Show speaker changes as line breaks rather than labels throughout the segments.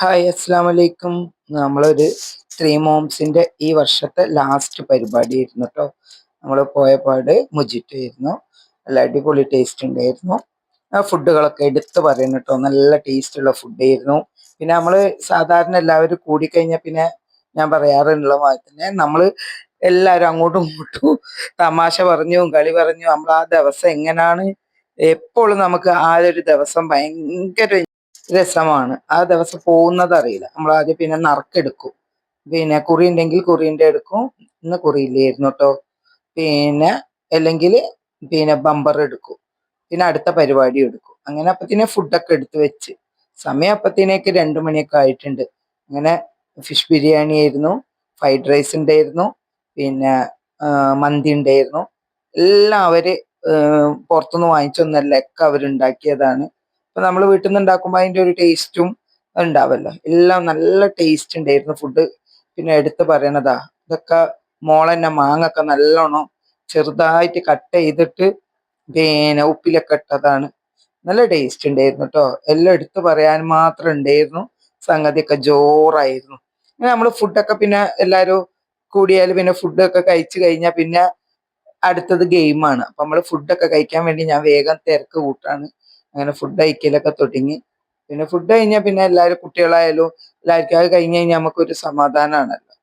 Hi അസ്സാം വലൈക്കും. നമ്മളൊരു ത്രീ മോംസിൻ്റെ ഈ വർഷത്തെ ലാസ്റ്റ് പരിപാടിയായിരുന്നു കേട്ടോ. നമ്മൾ പോയപാട് മൊജിറ്റോ ആയിരുന്നു. നല്ല അടിപൊളി ടേസ്റ്റ് ഉണ്ടായിരുന്നു. ആ ഫുഡുകളൊക്കെ എടുത്ത് പറയുന്നു കേട്ടോ, നല്ല ടേസ്റ്റുള്ള ഫുഡായിരുന്നു. പിന്നെ നമ്മൾ സാധാരണ എല്ലാവരും കൂടിക്കഴിഞ്ഞാൽ പിന്നെ ഞാൻ പറയാറുള്ള പോലെ തന്നെ നമ്മൾ എല്ലാവരും അങ്ങോട്ടും ഇങ്ങോട്ടും തമാശ പറഞ്ഞും കളി പറഞ്ഞും നമ്മൾ ആ ദിവസം എങ്ങനെയാണ് എപ്പോഴും നമുക്ക് ആ ഒരു ദിവസം ഭയങ്കര രസമാണ്. ആ ദിവസം പോകുന്നത് അറിയില്ല. നമ്മൾ ആദ്യം പിന്നെ നറുക്കെടുക്കും. പിന്നെ കുറി ഉണ്ടെങ്കിൽ കുറിൻ്റെ എടുക്കും. ഇന്ന് കുറിയില്ലായിരുന്നു കേട്ടോ. പിന്നെ അല്ലെങ്കിൽ പിന്നെ ബമ്പർ എടുക്കും. പിന്നെ അടുത്ത പരിപാടി എടുക്കും. അങ്ങനെ അപ്പത്തിനെ ഫുഡൊക്കെ എടുത്ത് വെച്ച് സമയം അപ്പത്തിനേക്ക് 2 മണിയൊക്കെ ആയിട്ടുണ്ട്. അങ്ങനെ ഫിഷ് ബിരിയാണി ആയിരുന്നു, ഫ്രൈഡ് റൈസ് ഉണ്ടായിരുന്നു, പിന്നെ മന്തി ഉണ്ടായിരുന്നു. എല്ലാം അവർ പുറത്തുനിന്ന് വാങ്ങിച്ചൊന്നല്ല, ഒക്കെ അവരുണ്ടാക്കിയതാണ്. അപ്പൊ നമ്മൾ വീട്ടിൽ നിന്ന് ഉണ്ടാക്കുമ്പോൾ അതിൻ്റെ ഒരു ടേസ്റ്റും ഉണ്ടാവല്ലോ. എല്ലാം നല്ല ടേസ്റ്റ് ഉണ്ടായിരുന്നു ഫുഡ്. പിന്നെ എടുത്ത് പറയണതാ, ഇതൊക്കെ മോളെന്നെ മാങ്ങൊക്കെ നല്ലോണം ചെറുതായിട്ട് കട്ട് ചെയ്തിട്ട് പിന്നെ ഉപ്പിലൊക്കെ ഇട്ടതാണ്. നല്ല ടേസ്റ്റ് ഉണ്ടായിരുന്നു കേട്ടോ. എല്ലാം എടുത്ത് പറയാൻ മാത്രം ഉണ്ടായിരുന്നു. സംഗതിയൊക്കെ ജോറായിരുന്നു. പിന്നെ നമ്മൾ ഫുഡൊക്കെ പിന്നെ എല്ലാവരും കൂടിയാൽ പിന്നെ ഫുഡൊക്കെ കഴിച്ചു കഴിഞ്ഞാൽ പിന്നെ അടുത്തത് ഗെയിമാണ്. അപ്പൊ നമ്മൾ ഫുഡൊക്കെ കഴിക്കാൻ വേണ്ടി ഞാൻ വേഗം തിരക്ക് കൂട്ടാണ്. അങ്ങനെ ഫുഡ് കഴിക്കലൊക്കെ തുടങ്ങി. പിന്നെ ഫുഡ് കഴിഞ്ഞാൽ പിന്നെ എല്ലാവരും കുട്ടികളായാലും എല്ലാവർക്കും അത് കഴിഞ്ഞ് കഴിഞ്ഞാൽ നമുക്കൊരു സമാധാനമാണല്ലോ.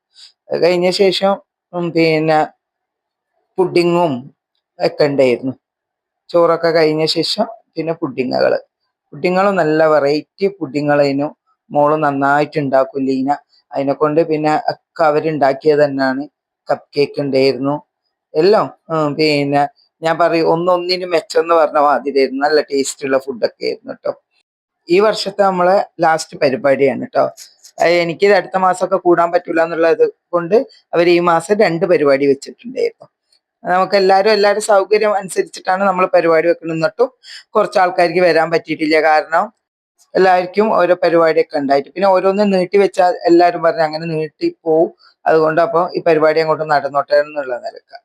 അത് കഴിഞ്ഞ ശേഷം പിന്നെ പുഡിങ്ങും ഒക്കെ ഉണ്ടായിരുന്നു. ചോറൊക്കെ കഴിഞ്ഞ ശേഷം പിന്നെ പുഡിങ്ങുകളും നല്ല വെറൈറ്റി പുഡിങ്ങളതിനു. മോള് നന്നായിട്ട് ഉണ്ടാക്കും ലീന. അതിനെ കൊണ്ട് പിന്നെ ഒക്കെ അവരുണ്ടാക്കിയത് തന്നെയാണ്. കപ്പ് കേക്ക് ഉണ്ടായിരുന്നു എല്ലാം. പിന്നെ ഞാൻ പറയും ഒന്നൊന്നിനും മെച്ചെന്ന് പറഞ്ഞ മാതിരിയായിരുന്നു. നല്ല ടേസ്റ്റുള്ള ഫുഡൊക്കെ ആയിരുന്നു കേട്ടോ. ഈ വർഷത്തെ നമ്മളെ ലാസ്റ്റ് പരിപാടിയാണ് കേട്ടോ. എനിക്കിത് അടുത്ത മാസമൊക്കെ കൂടാൻ പറ്റൂല എന്നുള്ളത് കൊണ്ട് അവർ ഈ മാസം 2 പരിപാടി വെച്ചിട്ടുണ്ടായിരുന്നു. നമുക്ക് എല്ലാവരും സൗകര്യം അനുസരിച്ചിട്ടാണ് നമ്മൾ പരിപാടി വെക്കുന്നത്. എന്നിട്ടും കുറച്ച് ആൾക്കാർക്ക് വരാൻ പറ്റിയിട്ടില്ല. കാരണം എല്ലാവർക്കും ഓരോ പരിപാടിയൊക്കെ ഉണ്ടായിട്ട് പിന്നെ ഓരോന്നും നീട്ടി വെച്ചാൽ എല്ലാവരും പറഞ്ഞ് അങ്ങനെ നീട്ടി പോവും. അതുകൊണ്ട് അപ്പോൾ ഈ പരിപാടി അങ്ങോട്ട് നടന്നോട്ടെ എന്നുള്ള നിലക്ക്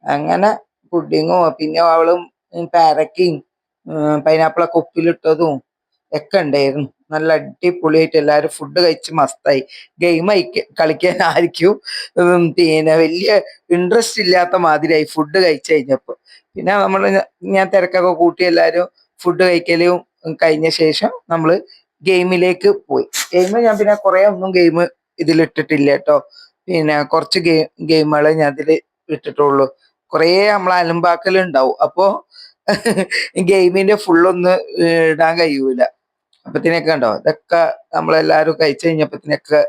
അങ്ങനെ പുഡിങ്ങും പിന്നെ അവളും പാരക്കയും പൈനാപ്പിളൊക്കെ ഉപ്പിലിട്ടതും ഒക്കെ ഉണ്ടായിരുന്നു. നല്ല അടിപൊളിയായിട്ട് എല്ലാവരും ഫുഡ് കഴിച്ച് മസ്തായി. ഗെയിം കളിക്കാൻ ആയിരിക്കും പിന്നെ വലിയ ഇൻട്രസ്റ്റ് ഇല്ലാത്ത മാതിരിയായി ഫുഡ് കഴിച്ചു കഴിഞ്ഞപ്പോൾ. പിന്നെ ഞാൻ തിരക്കൊക്കെ കൂട്ടി എല്ലാവരും ഫുഡ് കഴിക്കലും കഴിഞ്ഞ ശേഷം നമ്മൾ ഗെയിമിലേക്ക് പോയി. ഞാൻ പിന്നെ കുറേ ഒന്നും ഗെയിം ഇതിലിട്ടിട്ടില്ല കേട്ടോ. പിന്നെ കുറച്ച് ഗെയിമുകളെ ഞാൻ ഇതിൽ ഇട്ടിട്ടുള്ളൂ. കുറേ നമ്മൾ അലമ്പാക്കലുണ്ടാവും. അപ്പോൾ ഗെയിമിന്റെ ഫുള്ളൊന്ന് ഇടാൻ കഴിയൂല. അപ്പത്തിനൊക്കെ ഉണ്ടോ, ഇതൊക്കെ നമ്മളെല്ലാവരും കഴിച്ചു കഴിഞ്ഞപ്പത്തിനൊക്കെ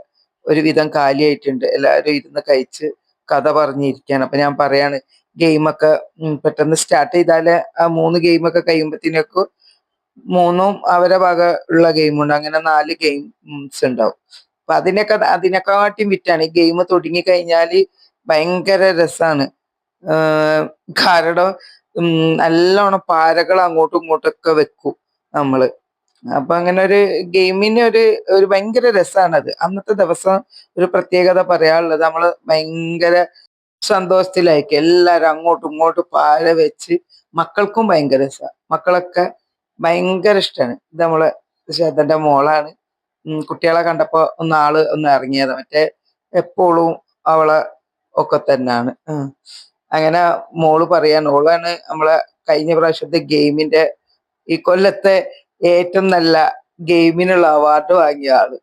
ഒരുവിധം കാലിയായിട്ടുണ്ട്. എല്ലാവരും ഇരുന്ന് കഴിച്ച് കഥ പറഞ്ഞിരിക്കുകയാണ്. അപ്പൊ ഞാൻ പറയാണ് ഗെയിമൊക്കെ പെട്ടെന്ന് സ്റ്റാർട്ട് ചെയ്താല് ആ 3 ഗെയിമൊക്കെ കഴിയുമ്പത്തിനൊക്കെ 3ഉം അവരെ വക ഉള്ള ഗെയിമുണ്ട്. അങ്ങനെ 4 ഗെയിംസ് ഉണ്ടാവും. അപ്പൊ അതിനെക്കാട്ടിയും വിറ്റാണ് ഈ ഗെയിം തുടങ്ങി കഴിഞ്ഞാല് ഭയങ്കര രസാണ്. കാരണം നല്ലോണം പാരകൾ അങ്ങോട്ടും ഇങ്ങോട്ടും ഒക്കെ വെക്കും നമ്മള്. അപ്പൊ അങ്ങനെ ഒരു ഗെയിമിന് ഒരു ഒരു ഭയങ്കര രസാണത്. അന്നത്തെ ദിവസം ഒരു പ്രത്യേകത പറയാനുള്ളത്, നമ്മള് ഭയങ്കര സന്തോഷത്തിലായിരിക്കും. എല്ലാരും അങ്ങോട്ടും ഇങ്ങോട്ടും പാര വെച്ച് മക്കൾക്കും ഭയങ്കര രസാ. മക്കളൊക്കെ ഭയങ്കര ഇഷ്ടമാണ്. ഇത് നമ്മളെ ചേട്ടന്റെ മോളാണ്. കുട്ടികളെ കണ്ടപ്പോ ഒന്ന് ഇറങ്ങിയത്. മറ്റേ എപ്പോഴും അവളെ ഒക്കെ തന്നെയാണ്. അങ്ങനെ മോള് പറയാണ്, ഓളാണ് നമ്മളെ കഴിഞ്ഞ പ്രാവശ്യത്തെ ഗെയിമിന്റെ ഈ കൊല്ലത്തെ ഏറ്റവും നല്ല ഗെയിമിനുള്ള അവാർഡ് വാങ്ങിയ ആള്.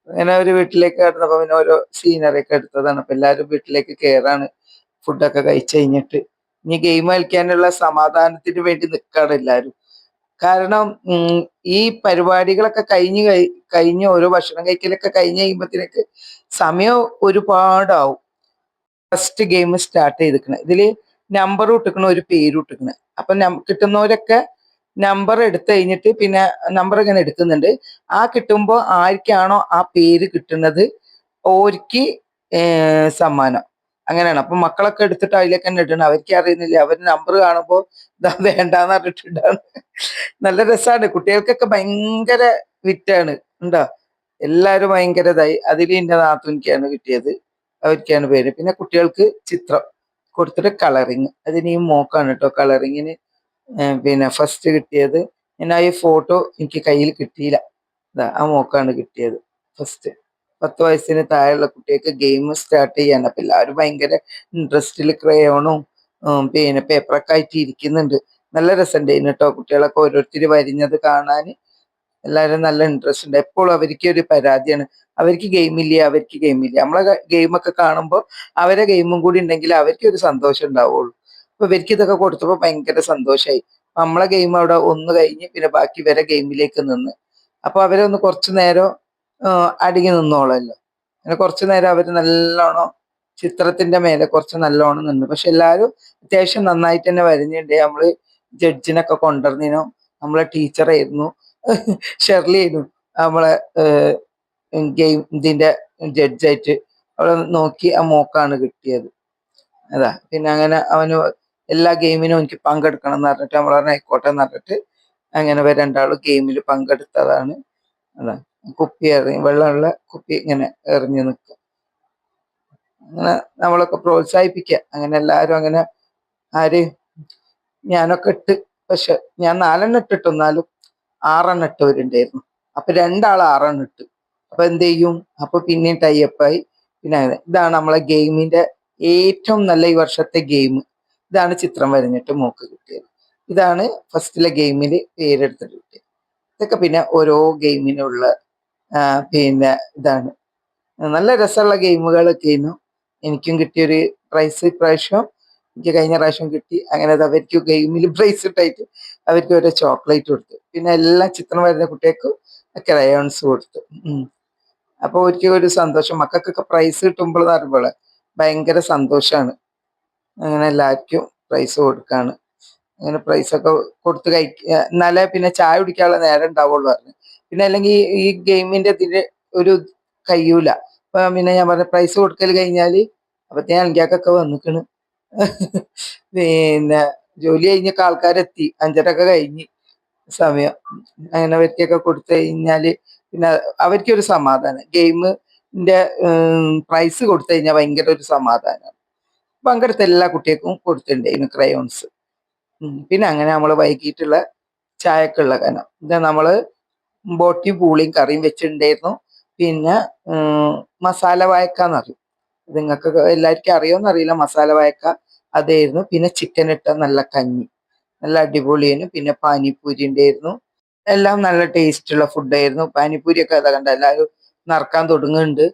അങ്ങനെ ഒരു വീട്ടിലേക്ക് കടന്നപ്പോ പിന്നെ ഓരോ സീനറി ഒക്കെ എടുത്തതാണ്. അപ്പൊ എല്ലാവരും വീട്ടിലേക്ക് കയറാണ് ഫുഡൊക്കെ കഴിച്ചു കഴിഞ്ഞിട്ട്. ഇനി ഗെയിം കളിക്കാനുള്ള സമാധാനത്തിന് വേണ്ടി നിൽക്കാണ് എല്ലാവരും. കാരണം ഈ പരിപാടികളൊക്കെ കഴിഞ്ഞ് ഓരോ ഭക്ഷണം കഴിക്കലൊക്കെ കഴിഞ്ഞ് കഴിയുമ്പത്തിനൊക്കെ സമയം ഒരുപാടാവും. ഫസ്റ്റ് ഗെയിം സ്റ്റാർട്ട് ചെയ്തിക്കണ ഇതില് നമ്പർ ഇട്ടിക്കണ, ഒരു പേരും ഇട്ടിക്കണ. അപ്പൊ കിട്ടുന്നവരൊക്കെ നമ്പർ എടുത്തു കഴിഞ്ഞിട്ട് പിന്നെ നമ്പർ ഇങ്ങനെ എടുക്കുന്നുണ്ട്. ആ കിട്ടുമ്പോ ആർക്കാണോ ആ പേര് കിട്ടുന്നത് ഓർക്ക് സമ്മാനം. അങ്ങനെയാണ്. അപ്പൊ മക്കളൊക്കെ എടുത്തിട്ട് അതിലേക്ക് തന്നെ ഇടണം. അവർക്ക് അറിയുന്നില്ല. അവർ നമ്പർ കാണുമ്പോ ഇതാ വേണ്ടാന്ന് പറഞ്ഞിട്ടുണ്ടാണ്. നല്ല രസമാണ്. കുട്ടികൾക്കൊക്കെ ഭയങ്കര വിറ്റാണ്. ഉണ്ടോ, എല്ലാവരും ഭയങ്കര ഇതായി. അതിൽ എൻ്റെ നാത്തൂനിക്കാണ് കിട്ടിയത്. അവർക്കാണ് പേര്. പിന്നെ കുട്ടികൾക്ക് ചിത്രം കൊടുത്തിട്ട് കളറിങ്, അതിന് ഈ മോക്കാണ് കേട്ടോ കളറിങ്ങിന് പിന്നെ ഫസ്റ്റ് കിട്ടിയത്. ഞാൻ ആ ഈ ഫോട്ടോ എനിക്ക് കയ്യിൽ കിട്ടിയില്ല. ആ മോക്കാണ് കിട്ടിയത്. ഫസ്റ്റ് 10 വയസ്സിന് താഴെയുള്ള കുട്ടികൾക്ക് ഗെയിം സ്റ്റാർട്ട് ചെയ്യാൻ. അപ്പം എല്ലാവരും ഭയങ്കര ഇൻട്രസ്റ്റിൽ ക്രയോണും പിന്നെ പേപ്പറൊക്കെ ആയിട്ട് ഇരിക്കുന്നുണ്ട്. നല്ല രസമുണ്ടായിരുന്നു കേട്ടോ. കുട്ടികളൊക്കെ ഓരോരുത്തർ വരിഞ്ഞത് കാണാൻ എല്ലാവരും നല്ല ഇൻട്രസ്റ്റ് ഉണ്ട്. എപ്പോഴും അവർക്ക് ഒരു പരാതിയാണ്, അവർക്ക് ഗെയിമില്ല, അവർക്ക് ഗെയിമില്ല. നമ്മളെ ഗെയിമൊക്കെ കാണുമ്പോൾ അവരെ ഗെയിമും കൂടി ഉണ്ടെങ്കിൽ അവർക്ക് ഒരു സന്തോഷം ഉണ്ടാവുള്ളൂ. അപ്പൊ ഇവർക്ക് ഇതൊക്കെ കൊടുത്തപ്പോൾ ഭയങ്കര സന്തോഷമായി. നമ്മളെ ഗെയിം അവിടെ ഒന്ന് കഴിഞ്ഞ് പിന്നെ ബാക്കി ഇവരെ ഗെയിമിലേക്ക് നിന്ന്. അപ്പൊ അവരൊന്ന് കുറച്ചു നേരം അടങ്ങി നിന്നോളല്ലോ. അങ്ങനെ കുറച്ചു നേരം അവർ നല്ലോണം ചിത്രത്തിന്റെ മേലെ കുറച്ച് നല്ലോണം നിന്നു. പക്ഷെ എല്ലാവരും അത്യാവശ്യം നന്നായിട്ട് തന്നെ വരഞ്ഞിട്ടുണ്ട്. നമ്മള് ജഡ്ജിനൊക്കെ കൊണ്ടുവന്നിനു. നമ്മളെ ടീച്ചറായിരുന്നു ഷെർലി ആയിരുന്നു നമ്മളെ ഗെയിം ഇതിന്റെ ജഡ്ജായിട്ട്. അവളെ നോക്കി ആ മോക്കാണ് കിട്ടിയത്. അതാ പിന്നെ അങ്ങനെ അവന് എല്ലാ ഗെയിമിനും എനിക്ക് പങ്കെടുക്കണം എന്ന് പറഞ്ഞിട്ട് നമ്മൾ പറഞ്ഞ ആയിക്കോട്ടെ എന്ന് പറഞ്ഞിട്ട് അങ്ങനെ രണ്ടാളും ഗെയിമിൽ പങ്കെടുത്തതാണ്. അതാ കുപ്പി എറിഞ്ഞ് വെള്ളമുള്ള കുപ്പി ഇങ്ങനെ എറിഞ്ഞു നിൽക്കുക. അങ്ങനെ നമ്മളൊക്കെ പ്രോത്സാഹിപ്പിക്കുക. അങ്ങനെ എല്ലാവരും അങ്ങനെ ആര് ഞാനൊക്കെ ഇട്ട്, പക്ഷെ ഞാൻ 4 ഇട്ടിട്ട് എന്നാലും 6 ഇട്ടവരുണ്ടായിരുന്നു. അപ്പൊ 2 ഇട്ട്. അപ്പൊ എന്ത് ചെയ്യും, അപ്പൊ പിന്നെയും ടൈപ്പായി. പിന്നെ അങ്ങനെ ഇതാണ് നമ്മളെ ഗെയിമിന്റെ ഏറ്റവും നല്ല ഈ വർഷത്തെ ഗെയിം. ഇതാണ് ചിത്രം വരഞ്ഞിട്ട് മോക്ക് കിട്ടിയത്. ഇതാണ് ഫസ്റ്റിലെ ഗെയിമിൽ പേരെടുത്തിട്ട് കിട്ടിയത്. ഇതൊക്കെ പിന്നെ ഓരോ ഗെയിമിനുള്ള പിന്നെ ഇതാണ്. നല്ല രസമുള്ള ഗെയിമുകളൊക്കെ ആയിരുന്നു. എനിക്കും കിട്ടിയൊരു പ്രൈസ് ഇപ്രാവശ്യം. എനിക്ക് കഴിഞ്ഞ പ്രാവശ്യം കിട്ടി. അങ്ങനെ അത് അവർക്ക് ഗെയിമിൽ പ്രൈസ് ഇട്ടായിട്ട് അവർക്ക് ഓരോ ചോക്ലേറ്റ് കൊടുത്തു. പിന്നെ എല്ലാ ചിത്രം വരുന്ന കുട്ടികൾക്കും ക്രയോൺസ് കൊടുത്തു. അപ്പൊ ഒരിക്കലും ഒരു സന്തോഷം. മക്കൾക്കൊക്കെ പ്രൈസ് കിട്ടുമ്പോൾ എന്ന് പറയുമ്പോൾ ഭയങ്കര സന്തോഷമാണ്. അങ്ങനെ എല്ലാവർക്കും പ്രൈസ് കൊടുക്കാണ്. അങ്ങനെ പ്രൈസൊക്കെ കൊടുത്ത് കഴിക്കുക. എന്നാലേ പിന്നെ ചായ കുടിക്കാനുള്ള നേരം ഉണ്ടാവുള്ളൂ പറഞ്ഞു. പിന്നെ അല്ലെങ്കിൽ ഈ ഗെയിമിന്റെ ഇതില് ഒരു കഴിയൂല. അപ്പൊ പിന്നെ ഞാൻ പറഞ്ഞ പ്രൈസ് കൊടുക്കൽ കഴിഞ്ഞാല് അപ്പൊ ഞാൻ അങ്കിയാക്കൊക്കെ വന്നിക്കണ്. പിന്നെ ജോലി കഴിഞ്ഞൊക്കെ ആൾക്കാരെത്തി. 5:30 കഴിഞ്ഞ് സമയം. അങ്ങനെ അവർക്കൊക്കെ കൊടുത്തു കഴിഞ്ഞാല് പിന്നെ അവർക്കൊരു സമാധാനം. ഗെയിമിന്റെ പ്രൈസ് കൊടുത്തു കഴിഞ്ഞാൽ ഭയങ്കര ഒരു സമാധാനം. പങ്കെടുത്ത എല്ലാ കുട്ടികൾക്കും കൊടുത്തിട്ടുണ്ടായിരുന്നു ക്രയോൺസ്. പിന്നെ അങ്ങനെ നമ്മൾ വൈകിട്ടുള്ള ചായക്കുള്ള കനം ഇത് നമ്മള് ബോട്ടി പൂളിയും കറിയും വെച്ചിട്ടുണ്ടായിരുന്നു. പിന്നെ മസാല വായക്കാന്ന് പറയും. ഇത് നിങ്ങൾക്ക് എല്ലാവർക്കും അറിയോന്ന് അറിയില്ല. മസാല വായക്ക അതായിരുന്നു. പിന്നെ ചിക്കൻ ഇട്ട നല്ല കഞ്ഞി, നല്ല അടിപൊളിയായിരുന്നു. പിന്നെ പാനിപ്പൂരി ഉണ്ടായിരുന്നു. എല്ലാം നല്ല ടേസ്റ്റുള്ള ഫുഡായിരുന്നു. പാനിപ്പൂരിയൊക്കെ അതാ കണ്ട എല്ലാവരും നറക്കാൻ തുടങ്ങുന്നുണ്ട്.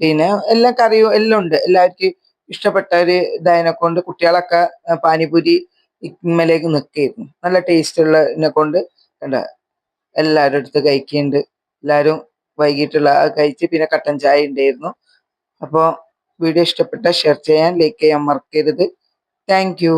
പിന്നെ എല്ലാ കറിയും എല്ലാം ഉണ്ട്. എല്ലാവർക്കും ഇഷ്ടപ്പെട്ട ഒരു ഇതായതിനെ കൊണ്ട് കുട്ടികളൊക്കെ പാനിപ്പൂരി ഇമ്മലേക്ക് നിൽക്കുകയായിരുന്നു. നല്ല ടേസ്റ്റുള്ള ഇതിനെ കൊണ്ട് കണ്ട എല്ലാവരും എടുത്ത് കഴിക്കുന്നുണ്ട്. എല്ലാവരും വൈകിട്ടുള്ള കഴിച്ച് പിന്നെ കട്ടൻ ചായ ഉണ്ടായിരുന്നു. അപ്പോൾ വീഡിയോ ഇഷ്ടപ്പെട്ട ഷെയർ ചെയ്യാൻ, ലൈക്ക് ചെയ്യാൻ മറക്കരുത്. Thank you.